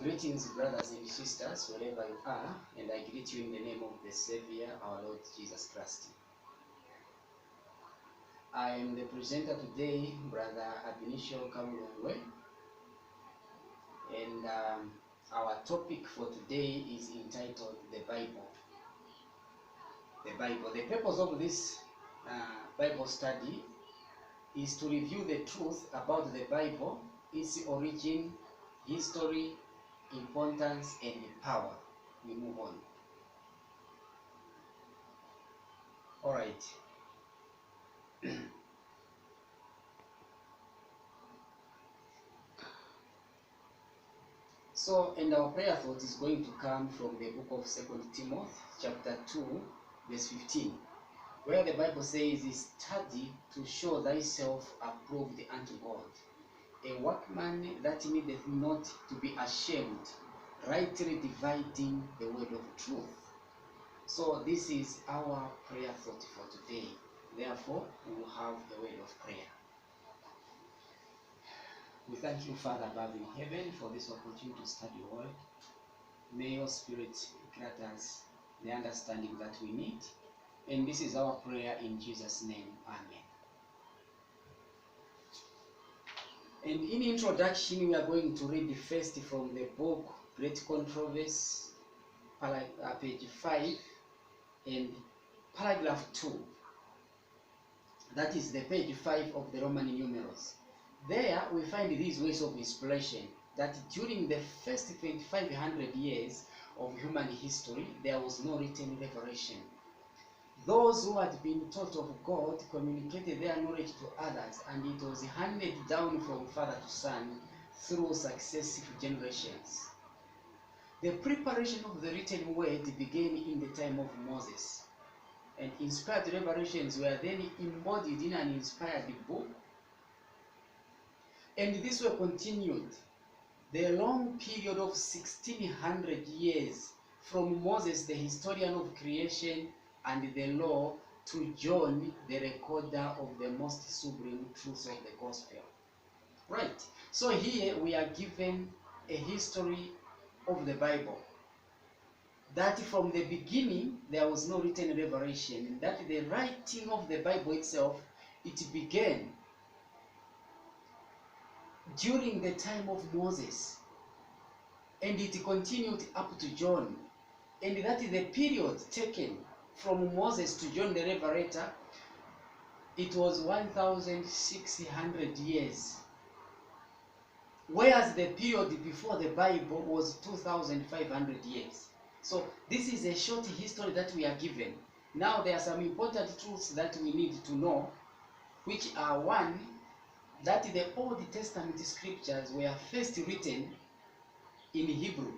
Greetings, brothers and sisters, wherever you are, and I greet you in the name of the Savior, our Lord Jesus Christ. I am the presenter today, Brother Abinicio Kamulongwe, and our topic for today is entitled The Bible. The Bible. The purpose of this Bible study is to review the truth about the Bible, its origin, history, importance, and power. We move on. All right. So, and our prayer thought is going to come from the book of 2 Timothy, chapter 2, verse 15, where the Bible says, "Study to show thyself approved unto God, a workman that needeth not to be ashamed, rightly dividing the word of truth." So this is our prayer thought for today. Therefore, we will have a word of prayer. We thank you, Father above in heaven, for this opportunity to study your word. May your Spirit grant us the understanding that we need. And this is our prayer in Jesus' name. Amen. And in introduction, we are going to read first from the book Great Controversy, page 5 and paragraph 2. That is the page 5 of the Roman numerals. There we find these ways of inspiration, that during the first 2500 years of human history, there was no written revelation. Those who had been taught of God communicated their knowledge to others, and it was handed down from father to son through successive generations. The preparation of the written word began in the time of Moses, and inspired revelations were then embodied in an inspired book. And this will continued the long period of 1600 years from Moses, the historian of creation and the law, to John, the recorder of the most sublime truths of the gospel. Right. So here we are given a history of the Bible. That from the beginning there was no written revelation. That the writing of the Bible itself, it began during the time of Moses, and it continued up to John, and that is the period taken from Moses to John the Revelator. It was 1600 years, whereas the period before the Bible was 2500 years. So this is a short history that we are given. Now there are some important truths that we need to know, which are: one, that the Old Testament scriptures were first written in Hebrew.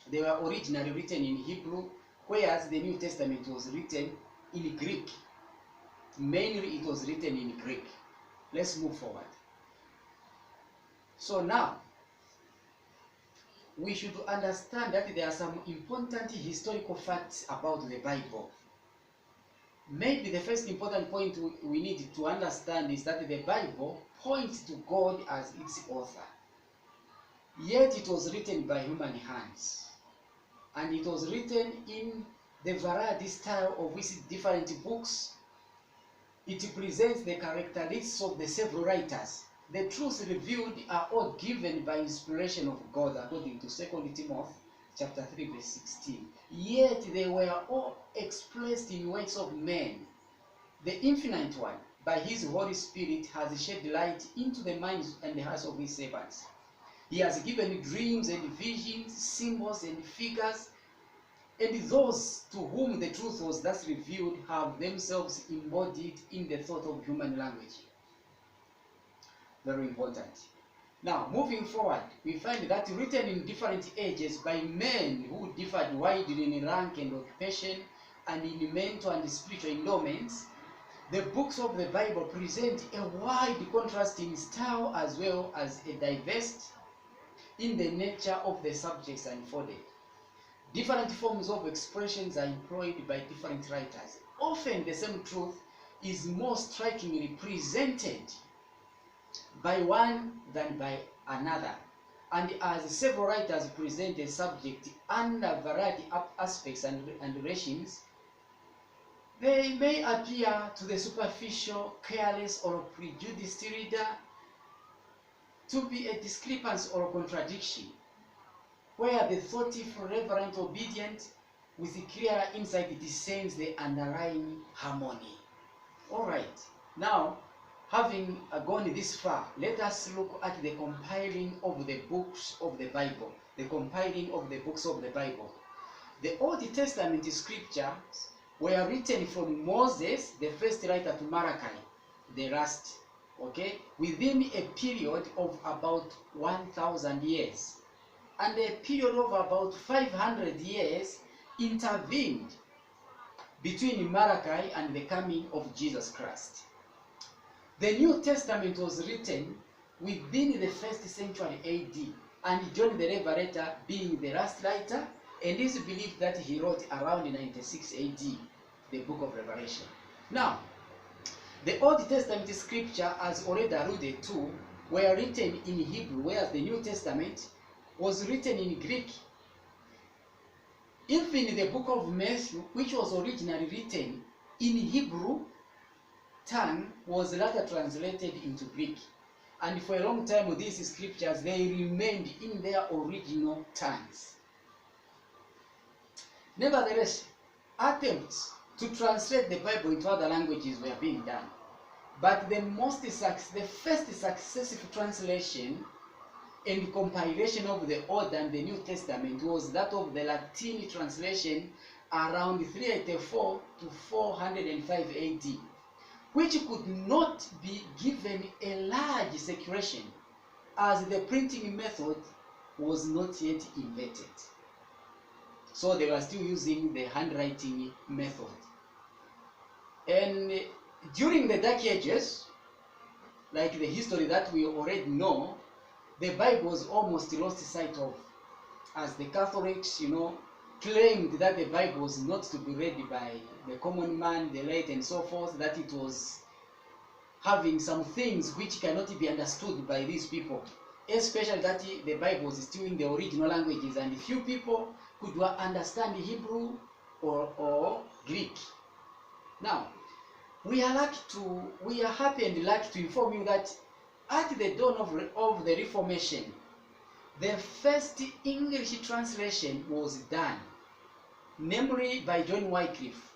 They were originally written in Hebrew, whereas the New Testament was written in Greek. Mainly it was written in Greek. Let's move forward. So now, we should understand that there are some important historical facts about the Bible. Maybe the first important point we need to understand is that the Bible points to God as its author. Yet it was written by human hands. And it was written in the variety style of its different books. It presents the characteristics of the several writers. The truths revealed are all given by inspiration of God, according to 2 Timothy chapter 3, verse 16. Yet they were all expressed in words of men. The Infinite One, by his Holy Spirit, has shed light into the minds and the hearts of his servants. He has given dreams and visions, symbols and figures, and those to whom the truth was thus revealed have themselves embodied in the thought of human language. Very important. Now, moving forward, we find that written in different ages by men who differed widely in rank and occupation and in mental and spiritual endowments, the books of the Bible present a wide contrast in style as well as a diverse in the nature of the subjects unfolded. Different forms of expressions are employed by different writers. Often the same truth is more strikingly presented by one than by another. and as several writers present the subject under variety aspects and regimes, they may appear to the superficial, careless, or prejudiced reader to be a discrepancy or a contradiction, where the thoughtful, reverent, obedient, with clear insight discerns the underlying harmony. All right, now, having gone this far, let us look at the compiling of the books of the Bible. The compiling of the books of the Bible. The Old Testament scriptures were written from Moses, the first writer, to Malachi, the last, okay, within a period of about 1,000 years. And a period of about 500 years intervened between Malachi and the coming of Jesus Christ. The New Testament was written within the 1st century AD, and John the Revelator being the last writer, and it is believed that he wrote around 96 AD, the book of Revelation. Now, the Old Testament scripture, as already alluded to, were written in Hebrew, whereas the New Testament was written in Greek. Even the book of Matthew, which was originally written in Hebrew tongue, was later translated into Greek. And for a long time, these scriptures, they remained in their original tongues. Nevertheless, attempts to translate the Bible into other languages were being done. But the first successful translation and compilation of the Old and the New Testament was that of the Latin translation around 384 to 405 AD, which could not be given a large circulation as the printing method was not yet invented. So they were still using the handwriting method. And during the Dark Ages, like the history that we already know, the Bible was almost lost sight of, as the Catholics, claimed that the Bible was not to be read by the common man, the late, and so forth, that it was having some things which cannot be understood by these people, especially that the Bible was still in the original languages, and few people could understand Hebrew or Greek. Now, we are happy and lucky to inform you that at the dawn of the Reformation, the first English translation was done, namely by John Wycliffe,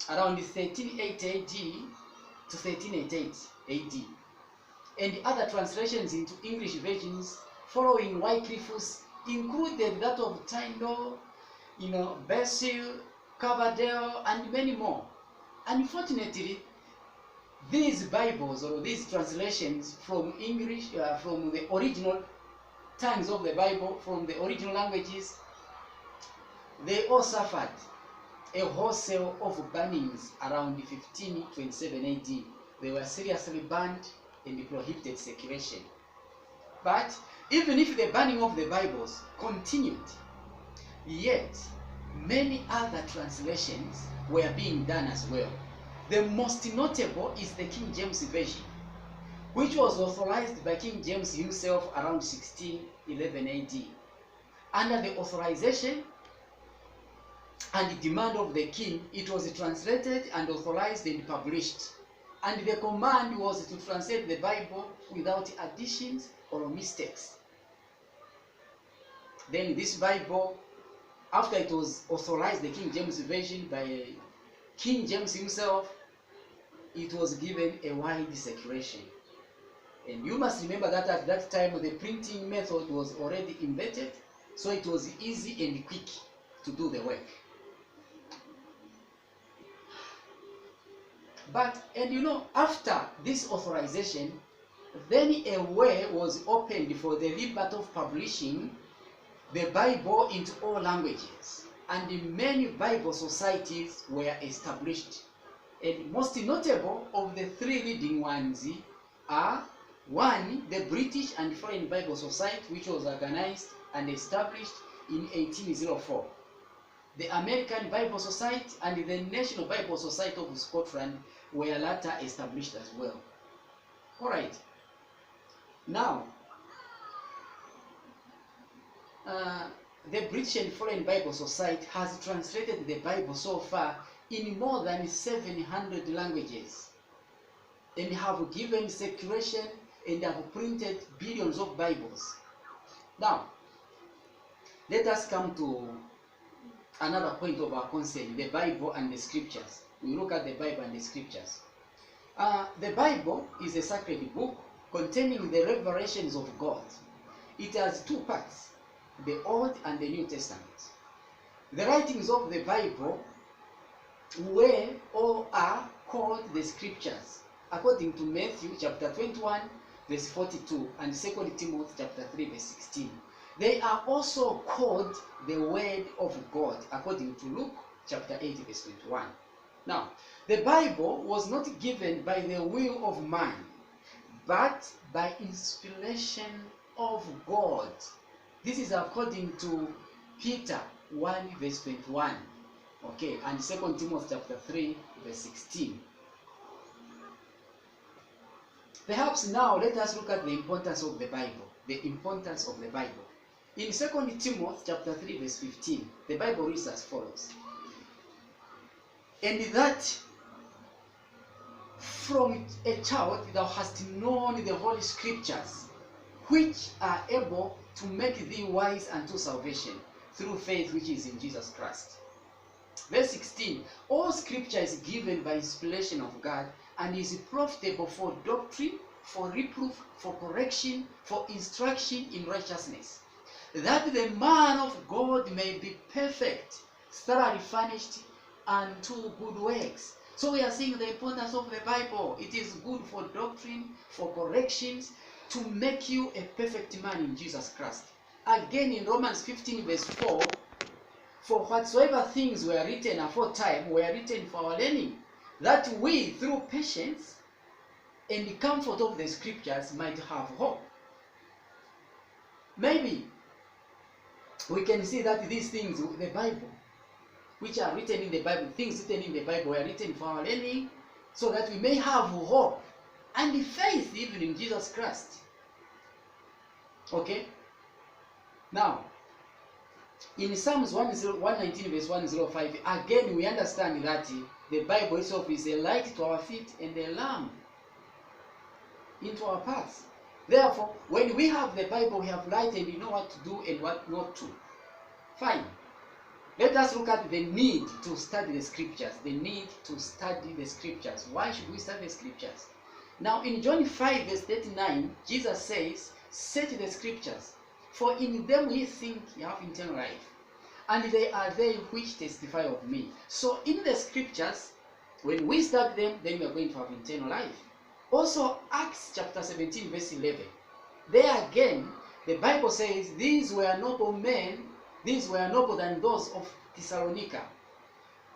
around 1380 AD to 1388 AD. And other translations into English versions following Wycliffe's included that of Tyndale, Basil, Coverdale, and many more. Unfortunately, these Bibles or these translations from English, from the original tongues of the Bible, from the original languages, they all suffered a wholesale of bannings around 1527 AD. They were seriously banned and prohibited circulation. But even if the banning of the Bibles continued, yet many other translations were being done as well. The most notable is the King James Version, which was authorized by King James himself around 1611 AD. Under the authorization and demand of the king, it was translated and authorized and published. And the command was to translate the Bible without additions or mistakes. Then this Bible, after it was authorized, the King James Version, by King James himself, it was given a wide circulation. And you must remember that at that time the printing method was already invented, so it was easy and quick to do the work. But, after this authorization, then a way was opened for the liberty of publishing the Bible into all languages, and many Bible societies were established. And most notable of the three leading ones are: one, the British and Foreign Bible Society, which was organized and established in 1804. The American Bible Society and the National Bible Society of Scotland were later established as well. All right. Now, the British and Foreign Bible Society has translated the Bible so far in more than 700 languages, and have given circulation and have printed billions of Bibles. Now, let us come to another point of our concern, the Bible and the Scriptures. We look at the Bible and the Scriptures. The Bible is a sacred book containing the revelations of God. It has two parts, the Old and the New Testament. The writings of the Bible were or are called the Scriptures, according to Matthew chapter 21, verse 42, and 2 Timothy chapter 3, verse 16. They are also called the Word of God, according to Luke chapter 8, verse 21. Now, the Bible was not given by the will of man, but by inspiration of God. This is according to Peter 1, verse 21. Okay, and 2 Timothy chapter 3, verse 16. Perhaps now let us look at the importance of the Bible. The importance of the Bible. In 2 Timothy chapter 3, verse 15, the Bible reads as follows. And that from a child thou hast known the Holy Scriptures, which are able to make thee wise unto salvation, through faith which is in Jesus Christ. Verse 16, all Scripture is given by inspiration of God, and is profitable for doctrine, for reproof, for correction, for instruction in righteousness, that the man of God may be perfect, thoroughly furnished unto good works. So we are seeing the importance of the Bible. It is good for doctrine, for corrections, to make you a perfect man in Jesus Christ. Again in Romans 15 verse 4, for whatsoever things were written aforetime were written for our learning, that we through patience and the comfort of the Scriptures might have hope. Maybe we can see that these things, the Bible, which are written in the Bible, things written in the Bible were written for our learning, so that we may have hope and faith even in Jesus Christ. Okay? Now, in Psalms 119 verse 105, again we understand that the Bible itself is a light to our feet and a lamp into our paths. Therefore, when we have the Bible, we have light and we know what to do and what not to. Fine. Let us look at the need to study the Scriptures. The need to study the Scriptures. Why should we study the Scriptures? Now in John 5 verse 39, Jesus says, search the Scriptures, for in them ye think ye have eternal life, and they are they which testify of me. So in the Scriptures, when we study them, then we are going to have eternal life. Also Acts chapter 17 verse 11. There again, the Bible says, these were noble men, these were noble than those of Thessalonica,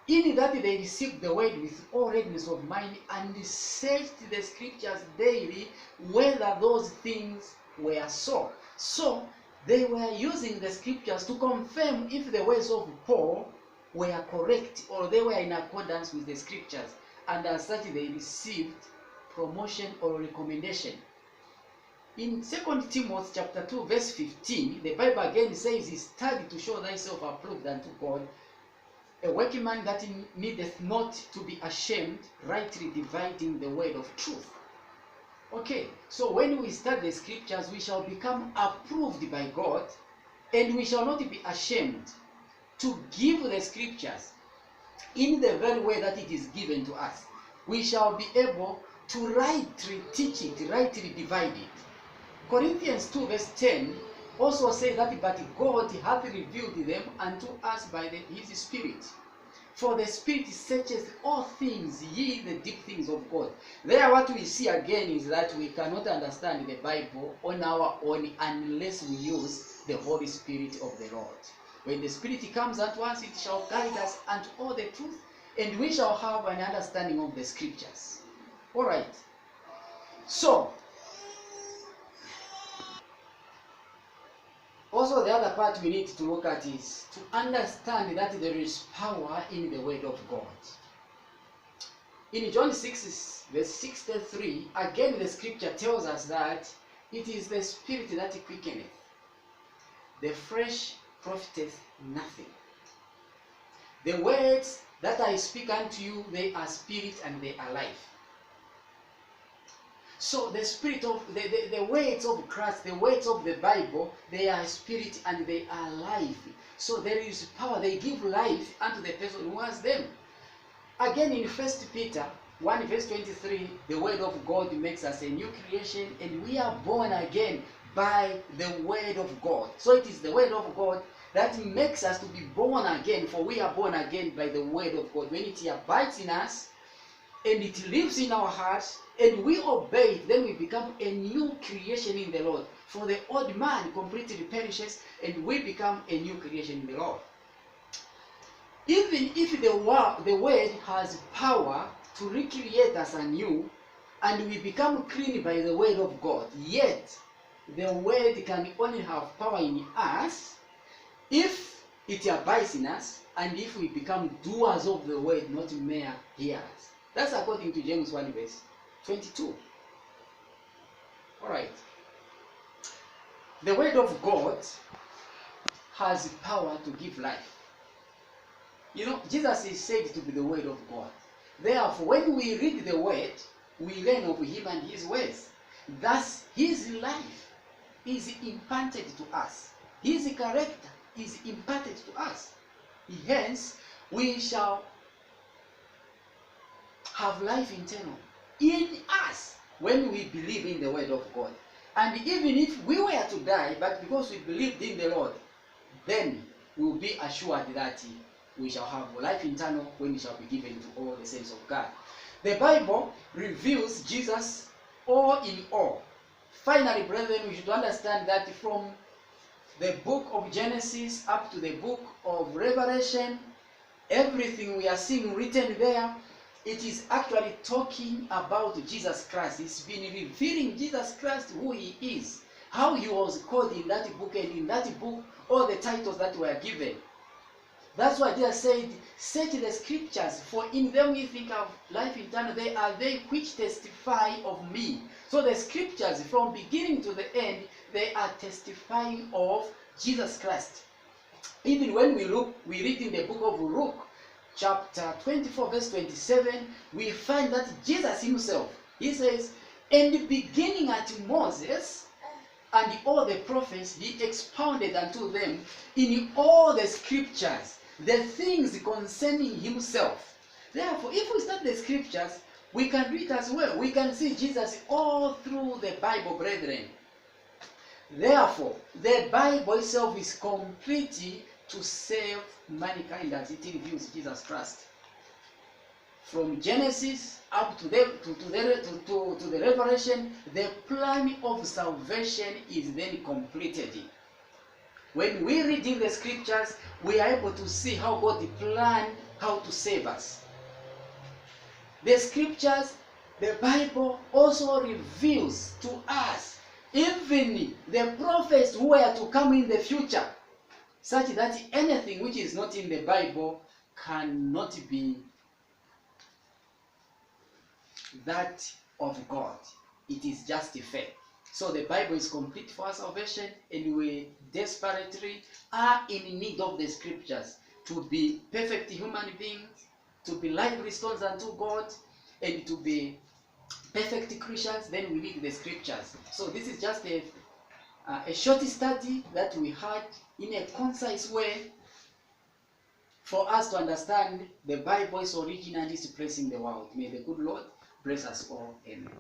in that they received the word with all readiness of mind, and searched the Scriptures daily whether those things were so. So they were using the Scriptures to confirm if the words of Paul were correct or they were in accordance with the Scriptures, and as such they received promotion or recommendation. In 2 Timothy chapter 2 verse 15, the Bible again says, study to show thyself approved unto God, a workman that needeth not to be ashamed, rightly dividing the word of truth. Okay, so when we study the Scriptures, we shall become approved by God, and we shall not be ashamed to give the Scriptures in the very way that it is given to us. We shall be able to rightly teach it, rightly divide it. Corinthians 2 verse 10 also says that, but God hath revealed them unto us by his Spirit. For the Spirit searcheth all things, ye the deep things of God. There what we see again is that we cannot understand the Bible on our own unless we use the Holy Spirit of the Lord. When the Spirit comes unto us, it shall guide us unto all the truth, and we shall have an understanding of the Scriptures. Alright. So, also the other part we need to look at is to understand that there is power in the Word of God. In John 6 verse 63, again the Scripture tells us that it is the Spirit that quickeneth. the flesh profiteth nothing. The words that I speak unto you, they are spirit and they are life. So the spirit of the words of Christ, the words of the Bible, they are spirit and they are life. So there is power. They give life unto the person who has them. Again in 1 Peter 1 verse 23, the word of God makes us a new creation and we are born again by the word of God. So it is the word of God that makes us to be born again, for we are born again by the word of God. When it abides in us and it lives in our hearts and we obey it, then we become a new creation in the Lord. For the old man completely perishes and we become a new creation in the Lord. Even if the word has power to recreate us anew and we become clean by the word of God, yet the word can only have power in us if it abides in us and if we become doers of the word, not mere hearers. That's according to James 1 verse 22. Alright. The word of God has power to give life. You know, Jesus is said to be the word of God. Therefore, when we read the word, we learn of him and his ways. Thus, his life is imparted to us. His character is imparted to us. Hence, we shall have life eternal in us when we believe in the word of God. And even if we were to die, but because we believed in the Lord, then we will be assured that we shall have life eternal when we shall be given to all the saints of God. The Bible reveals Jesus all in all. Finally, brethren, we should understand that from the book of Genesis up to the book of Revelation, everything we are seeing written there, it is actually talking about Jesus Christ. It's been revealing Jesus Christ, who he is, how he was called in that book, and in that book, all the titles that were given. That's why Jesus said, search the scriptures, for in them we think of life eternal. They are they which testify of me. So the scriptures, from beginning to the end, they are testifying of Jesus Christ. Even when we read in the book of Luke, chapter 24, verse 27, we find that Jesus himself, he says, and beginning at Moses and all the prophets, he expounded unto them in all the scriptures the things concerning himself. Therefore, if we study the scriptures, we can read as well. We can see Jesus all through the Bible, brethren. Therefore, the Bible itself is complete to save mankind as it reveals Jesus Christ. From Genesis up to the Revelation, the plan of salvation is then completed. When we read in the scriptures, we are able to see how God planned how to save us. The scriptures, the Bible also reveals to us even the prophets who are to come in the future, such that anything which is not in the Bible cannot be that of God. It is just a faith. So the Bible is complete for our salvation, and we desperately are in need of the scriptures to be perfect human beings, to be lively stones unto God, and to be perfect Christians. Then we need the scriptures. So this is just a short study that we had in a concise way for us to understand the Bible's origin and its place in the world. May the good Lord bless us all. Amen.